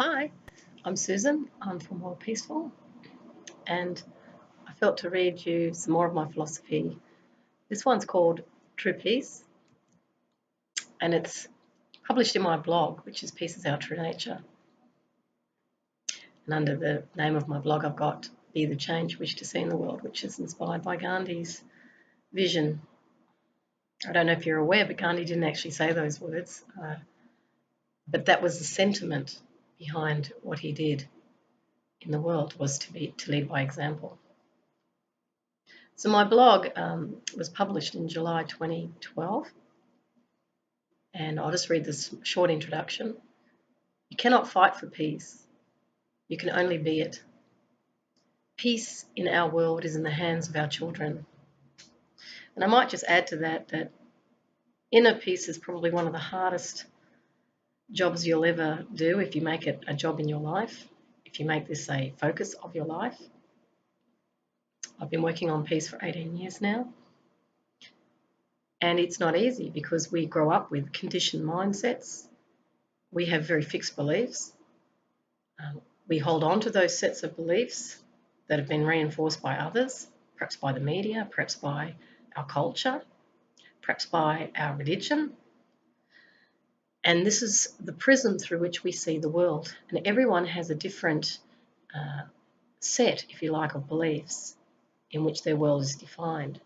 Hi, I'm Susan. I'm from Worldpeacefull, and I felt to read you some more of my philosophy. This one's called True Peace, and it's published in my blog, which is Peace is Our True Nature. And under the name of my blog, I've got Be the Change Wish to See in the World, which is inspired by Gandhi's vision. I don't know if you're aware, but Gandhi didn't actually say those words, but that was the sentiment behind what he did in the world, was to lead by example. So my blog was published in July 2012, and I'll just read this short introduction. You cannot fight for peace. You can only be it. Peace in our world is in the hands of our children. And I might just add to that that inner peace is probably one of the hardest jobs you'll ever do if you make it a job in your life, if you make this a focus of your life. I've been working on peace for 18 years now. And it's not easy because we grow up with conditioned mindsets. We have very fixed beliefs. We hold on to those sets of beliefs that have been reinforced by others, perhaps by the media, perhaps by our culture, perhaps by our religion. And this is the prism through which we see the world. And everyone has a different set, if you like, of beliefs in which their world is defined.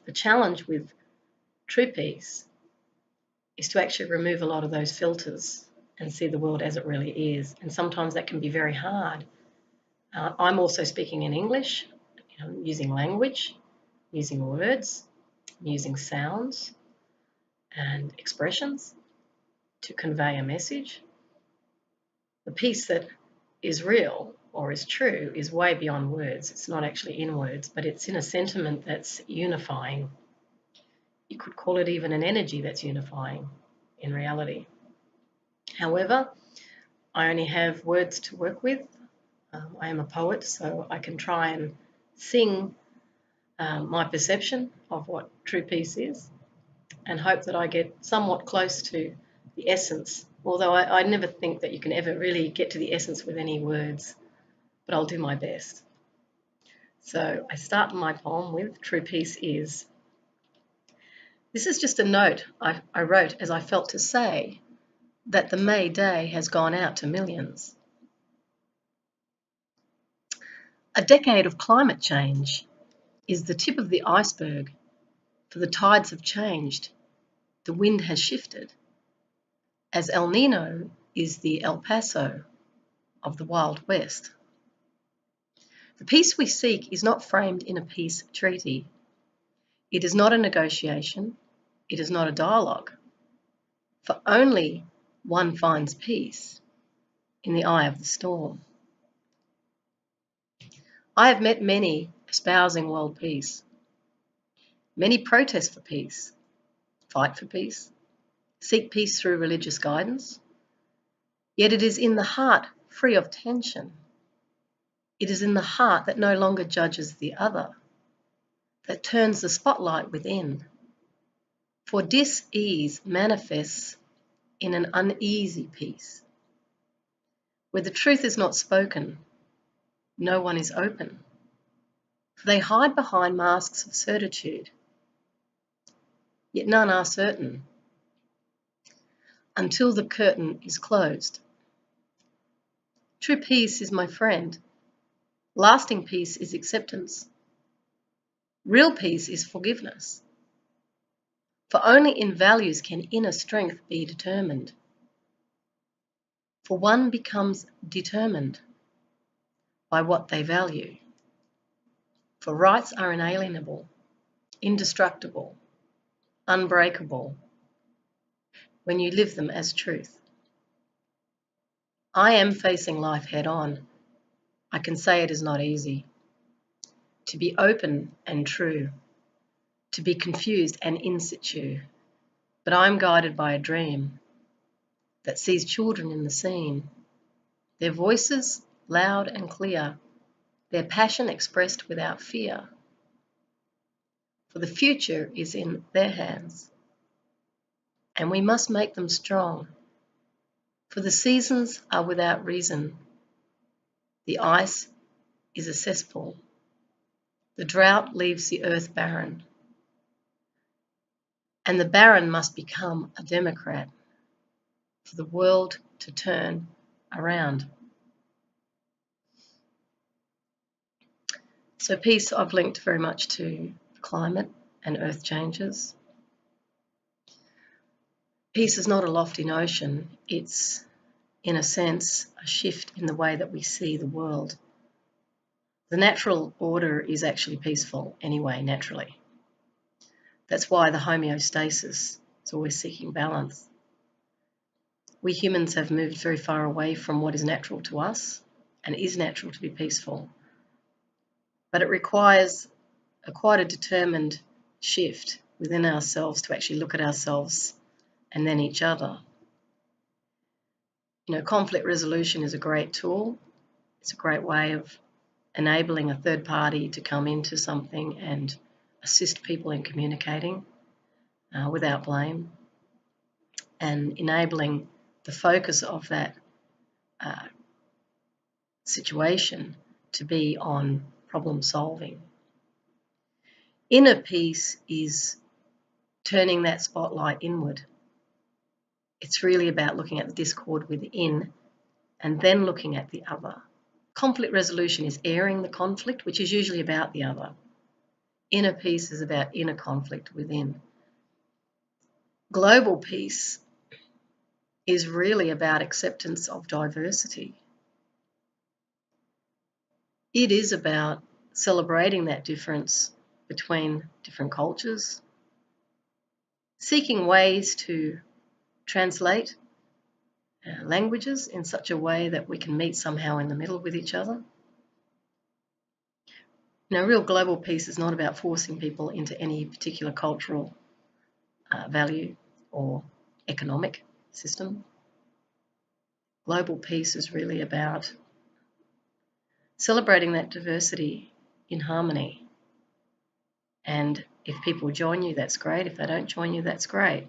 The challenge with true peace is to actually remove a lot of those filters and see the world as it really is. And sometimes that can be very hard. I'm also speaking in English, using language, using words, using sounds and expressions to convey a message. The peace that is real or is true is way beyond words. It's not actually in words, but it's in a sentiment that's unifying. You could call it even an energy that's unifying in reality. However, I only have words to work with. I am a poet, so I can try and sing my perception of what true peace is and hope that I get somewhat close to the essence, although I never think that you can ever really get to the essence with any words, but I'll do my best. So I start my poem with True Peace is. This is just a note I wrote as I felt to say that the May Day has gone out to millions. A decade of climate change is the tip of the iceberg, for the tides have changed, the wind has shifted, as El Nino is the El Paso of the Wild West. The peace we seek is not framed in a peace treaty. It is not a negotiation. It is not a dialogue. For only one finds peace in the eye of the storm. I have met many espousing world peace. Many protest for peace, fight for peace, seek peace through religious guidance. Yet it is in the heart free of tension. It is in the heart that no longer judges the other, that turns the spotlight within. For dis-ease manifests in an uneasy peace. Where the truth is not spoken, no one is open, for they hide behind masks of certitude. Yet none are certain until the curtain is closed. True peace is my friend. Lasting peace is acceptance. Real peace is forgiveness. For only in values can inner strength be determined. For one becomes determined by what they value. For rights are inalienable, indestructible, unbreakable, when you live them as truth. I am facing life head on. I can say it is not easy. To be open and true, to be confused and in situ, but I am guided by a dream that sees children in the scene, their voices loud and clear, their passion expressed without fear. For the future is in their hands, and we must make them strong, For the seasons are without reason. The ice is a cesspool. The drought leaves the earth barren. And the barren must become a democrat for the world to turn around. So peace I've linked very much to climate and earth changes. Peace is not a lofty notion. It's, in a sense, a shift in the way that we see the world. The natural order is actually peaceful anyway, naturally. That's why the homeostasis is always seeking balance. We humans have moved very far away from what is natural to us and is natural to be peaceful. But it requires quite a determined shift within ourselves to actually look at ourselves and then each other. You know, conflict resolution is a great tool. It's a great way of enabling a third party to come into something and assist people in communicating without blame, and enabling the focus of that situation to be on problem solving. Inner peace is turning that spotlight inward. It's really about looking at the discord within and then looking at the other. Conflict resolution is airing the conflict, which is usually about the other. Inner peace is about inner conflict within. Global peace is really about acceptance of diversity. It is about celebrating that difference between different cultures, seeking ways to translate languages in such a way that we can meet somehow in the middle with each other. Now, real global peace is not about forcing people into any particular cultural value or economic system. Global peace is really about celebrating that diversity in harmony. And if people join you, that's great. If they don't join you, that's great.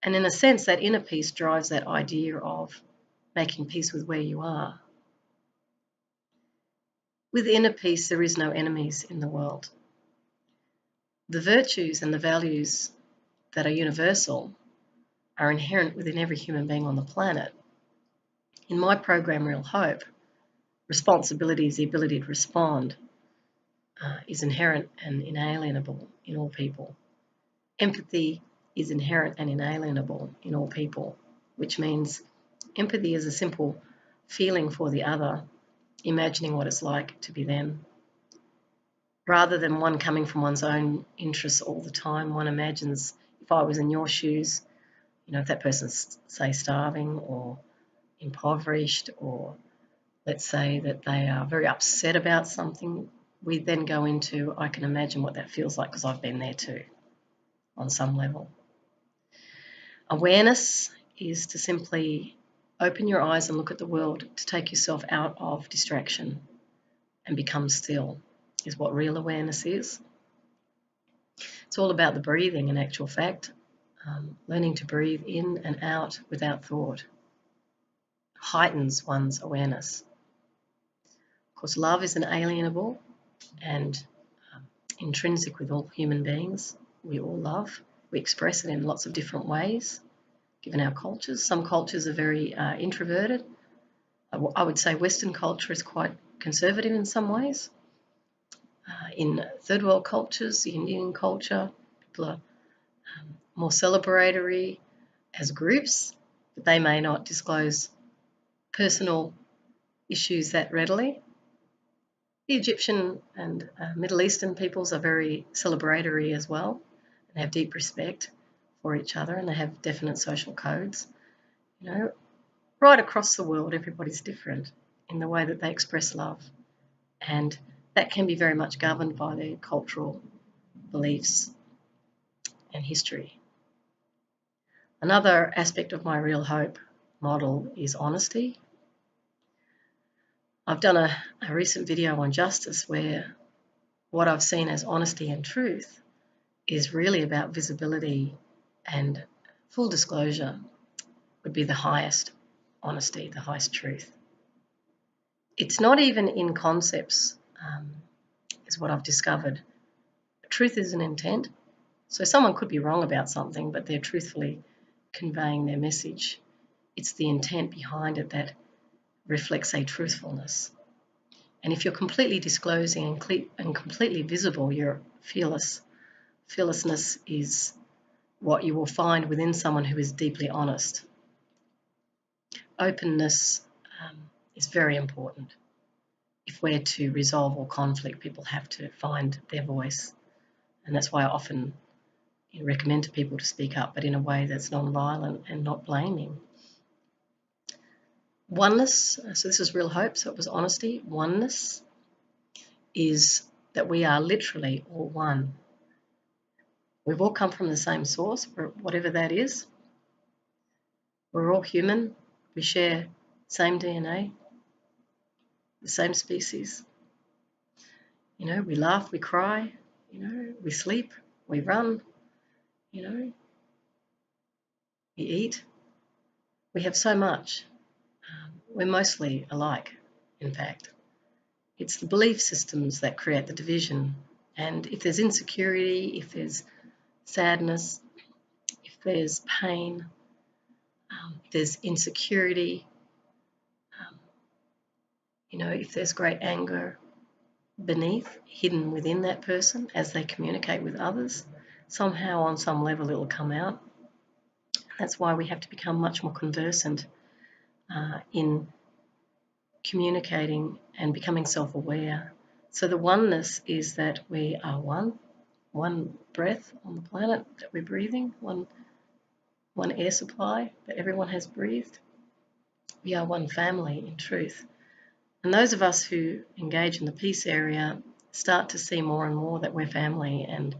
And in a sense, that inner peace drives that idea of making peace with where you are. With inner peace, there is no enemies in the world. The virtues and the values that are universal are inherent within every human being on the planet. In my program, Real Hope, responsibility is the ability to respond, is inherent and inalienable in all people. Empathy is inherent and inalienable in all people, which means empathy is a simple feeling for the other, imagining what it's like to be them. Rather than one coming from one's own interests all the time, one imagines, if I was in your shoes, you know, if that person's, say, starving or impoverished, or let's say that they are very upset about something, we then go into, I can imagine what that feels like because I've been there too, on some level. Awareness is to simply open your eyes and look at the world, to take yourself out of distraction and become still, is what real awareness is. It's all about the breathing, in actual fact, learning to breathe in and out without thought heightens one's awareness. Of course, love is inalienable and intrinsic with all human beings. We all love. We express it in lots of different ways, given our cultures. Some cultures are very introverted. I would say Western culture is quite conservative in some ways. In third world cultures, the Indian culture, people are more celebratory as groups, but they may not disclose personal issues that readily. The Egyptian and Middle Eastern peoples are very celebratory as well, and have deep respect for each other, and they have definite social codes. You know, right across the world, everybody's different in the way that they express love, and that can be very much governed by their cultural beliefs and history. Another aspect of my Real Hope model is honesty. I've done a recent video on justice where what I've seen as honesty and truth is really about visibility and full disclosure, would be the highest honesty, the highest truth. It's not even in concepts, is what I've discovered. Truth is an intent. So someone could be wrong about something, but they're truthfully conveying their message. It's the intent behind it that reflects a truthfulness. And if you're completely disclosing and completely visible, you're fearless. Fearlessness is what you will find within someone who is deeply honest. Openness is very important. If we're to resolve all conflict, people have to find their voice. And that's why I often recommend to people to speak up, but in a way that's non-violent and not blaming. Oneness, so this was real hope, so it was honesty. Oneness is that we are literally all one. We've all come from the same source, whatever that is. We're all human. We share the same DNA, the same species. We laugh, we cry, we sleep, we run, we eat. We have so much. We're mostly alike, in fact. It's the belief systems that create the division. And if there's insecurity, if there's sadness, if there's pain, if there's insecurity, if there's great anger beneath, hidden within that person as they communicate with others, somehow on some level it will come out. That's why we have to become much more conversant in communicating and becoming self-aware. So the oneness is that we are one breath on the planet that we're breathing, one air supply that everyone has breathed. We are one family in truth. And those of us who engage in the peace area start to see more and more that we're family, and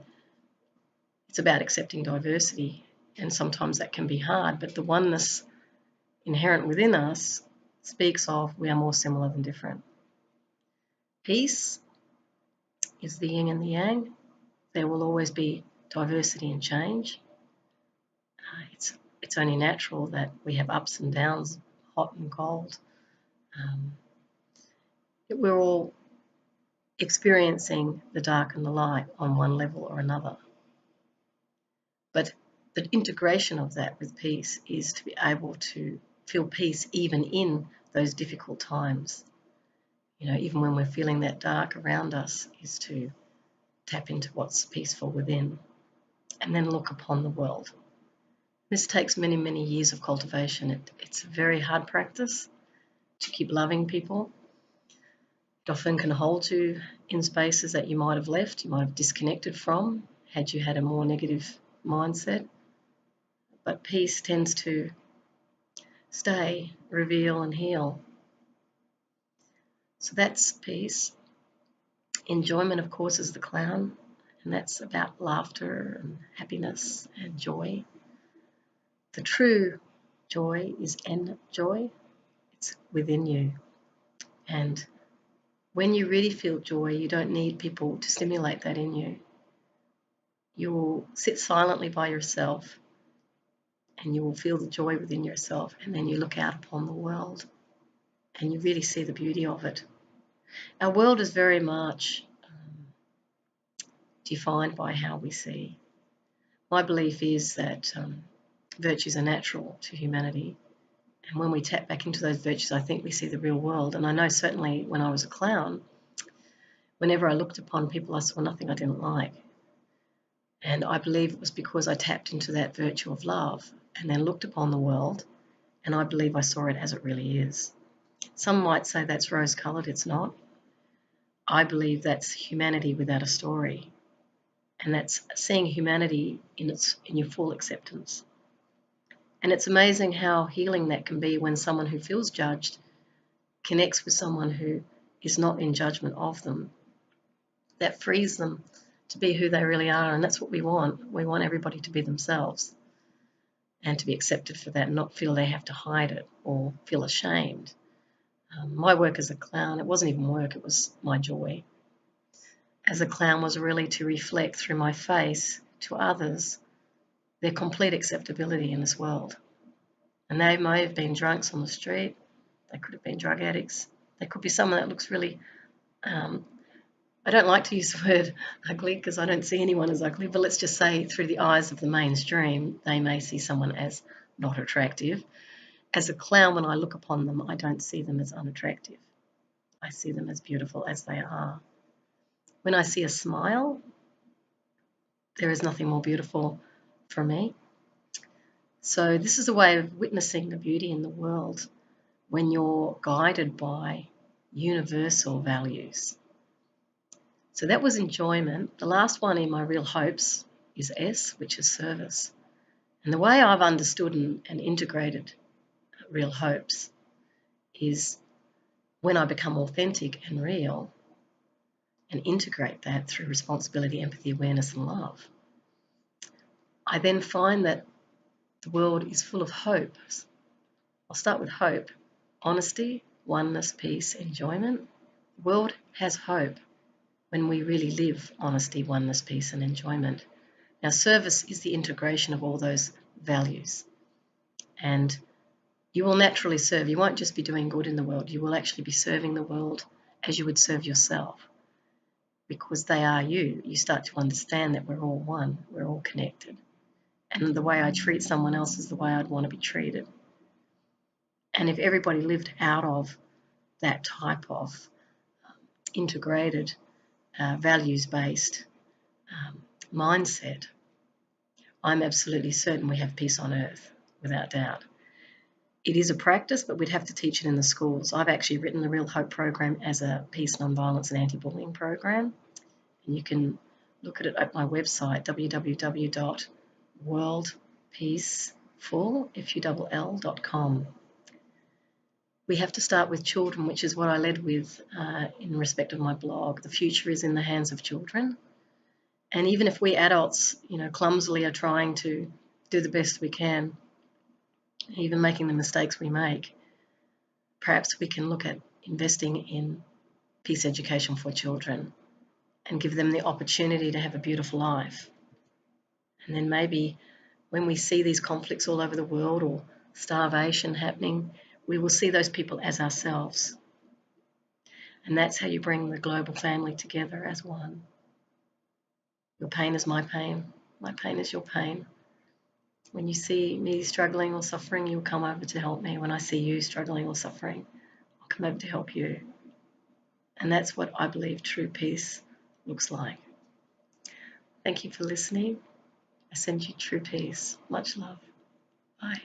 it's about accepting diversity. And sometimes that can be hard, but the oneness inherent within us speaks of we are more similar than different. Peace is the yin and the yang. There will always be diversity and change. It's only natural that we have ups and downs, hot and cold. We're all experiencing the dark and the light on one level or another. But the integration of that with peace is to be able to feel peace even in those difficult times. Even when we're feeling that dark around us, is to tap into what's peaceful within and then look upon the world. This takes many, many years of cultivation. It's a very hard practice to keep loving people. It often can hold you in spaces that you might have left, you might have disconnected from, had you had a more negative mindset. But peace tends to stay, reveal and heal. So that's peace. Enjoyment, of course, is the clown, and that's about laughter and happiness and joy. The true joy is joy. It's within you. And when you really feel joy, you don't need people to stimulate that in you. You will sit silently by yourself and you will feel the joy within yourself, and then you look out upon the world and you really see the beauty of it. Our world is very much defined by how we see. My belief is that virtues are natural to humanity, and when we tap back into those virtues, I think we see the real world. And I know certainly when I was a clown, whenever I looked upon people, I saw nothing I didn't like. And I believe it was because I tapped into that virtue of love and then looked upon the world, and I believe I saw it as it really is. Some might say that's rose-coloured. It's not. I believe that's humanity without a story, and that's seeing humanity in your full acceptance. And it's amazing how healing that can be when someone who feels judged connects with someone who is not in judgment of them. That frees them to be who they really are, and that's what we want. We want everybody to be themselves and to be accepted for that and not feel they have to hide it or feel ashamed. My work as a clown, it wasn't even work, it was my joy. As a clown was really to reflect through my face to others their complete acceptability in this world. And they may have been drunks on the street. They could have been drug addicts. They could be someone that looks really, I don't like to use the word ugly because I don't see anyone as ugly, but let's just say through the eyes of the mainstream, they may see someone as not attractive. As a clown, when I look upon them, I don't see them as unattractive. I see them as beautiful as they are. When I see a smile, there is nothing more beautiful for me. So this is a way of witnessing the beauty in the world when you're guided by universal values. So that was enjoyment. The last one in my real hopes is S, which is service. And the way I've understood and integrated real hopes is when I become authentic and real and integrate that through responsibility, empathy, awareness, and love, I then find that the world is full of hope. I'll start with hope. Honesty, oneness, peace, enjoyment. The world has hope when we really live honesty, oneness, peace, and enjoyment. Now, service is the integration of all those values. And you will naturally serve. You won't just be doing good in the world. You will actually be serving the world as you would serve yourself, because they are you. You start to understand that we're all one. We're all connected. And the way I treat someone else is the way I'd want to be treated. And if everybody lived out of that type of integrated, values-based mindset, I'm absolutely certain we have peace on earth, without doubt. It is a practice, but we'd have to teach it in the schools. I've actually written the Real Hope program as a peace, nonviolence and anti-bullying program. And you can look at it at my website, www.worldpeacefull.com. We have to start with children, which is what I led with in respect of my blog. The future is in the hands of children. And even if we adults, clumsily are trying to do the best we can, even making the mistakes we make, perhaps we can look at investing in peace education for children and give them the opportunity to have a beautiful life. And then maybe when we see these conflicts all over the world or starvation happening, we will see those people as ourselves. And that's how you bring the global family together as one. Your pain is my pain is your pain. When you see me struggling or suffering, you'll come over to help me. When I see you struggling or suffering, I'll come over to help you. And that's what I believe true peace looks like. Thank you for listening. I send you true peace. Much love. Bye.